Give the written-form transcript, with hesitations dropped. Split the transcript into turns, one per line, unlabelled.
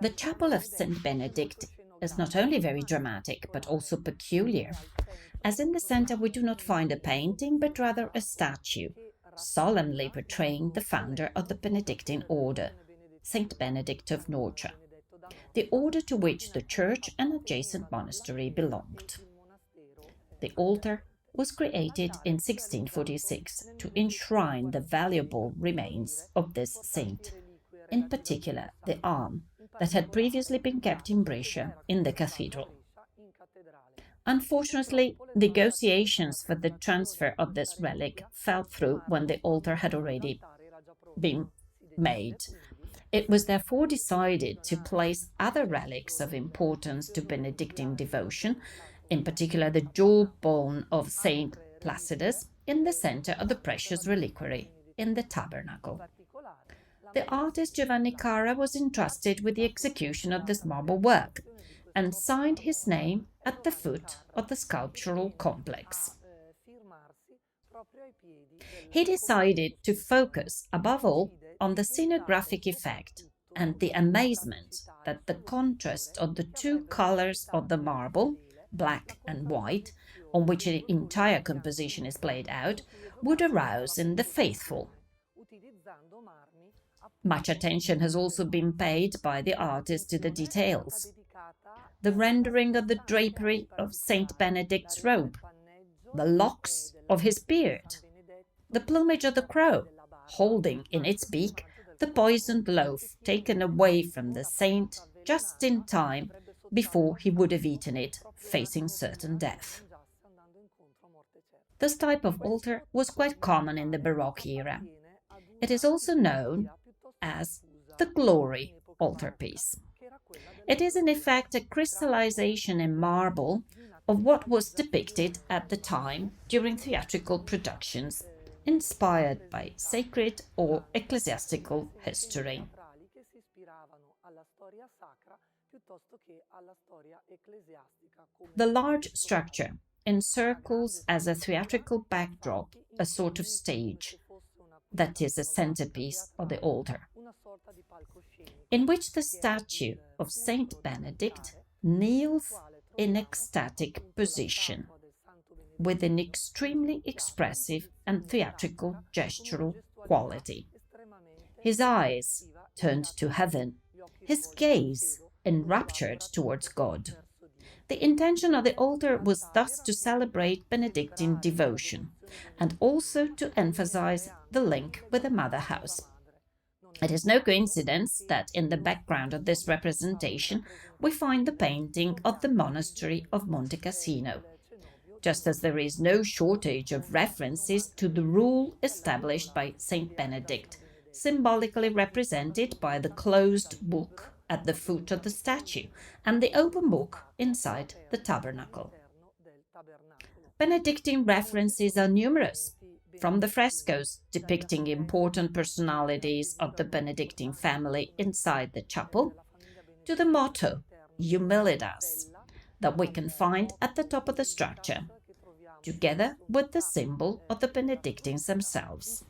The chapel of St. Benedict is not only very dramatic, but also peculiar, as in the centre we do not find a painting, but rather a statue, solemnly portraying the founder of the Benedictine order, St. Benedict of Norcia, the order to which the church and adjacent monastery belonged. The altar was created in 1646 to enshrine the valuable remains of this saint, in particular the arm that had previously been kept in Brescia in the cathedral. Unfortunately, negotiations for the transfer of this relic fell through when the altar had already been made. It was therefore decided to place other relics of importance to Benedictine devotion, in particular the jawbone of Saint Placidus, in the centre of the precious reliquary in the tabernacle. The artist Giovanni Cara was entrusted with the execution of this marble work and signed his name at the foot of the sculptural complex. He decided to focus, above all, on the scenographic effect and the amazement that the contrast of the two colors of the marble, black and white, on which the entire composition is played out, would arouse in the faithful. Much attention has also been paid by the artist to the details. The rendering of the drapery of Saint Benedict's robe, the locks of his beard, the plumage of the crow, holding in its beak the poisoned loaf taken away from the saint just in time before he would have eaten it, facing certain death. This type of altar was quite common in the Baroque era. It is also known as the glory altarpiece. It is in effect a crystallization in marble of what was depicted at the time during theatrical productions, inspired by sacred or ecclesiastical history. The large structure encircles as a theatrical backdrop a sort of stage, that is a centerpiece of the altar, in which the statue of Saint Benedict kneels in ecstatic position, with an extremely expressive and theatrical gestural quality. His eyes turned to heaven, his gaze enraptured towards God. The intention of the altar was thus to celebrate Benedictine devotion and also to emphasize the link with the mother house. It is no coincidence that in the background of this representation we find the painting of the monastery of Monte Cassino, just as there is no shortage of references to the rule established by Saint Benedict, symbolically represented by the closed book at the foot of the statue and the open book inside the tabernacle. Benedictine references are numerous, from the frescoes depicting important personalities of the Benedictine family inside the chapel, to the motto, Humilitas, that we can find at the top of the structure, together with the symbol of the Benedictines themselves.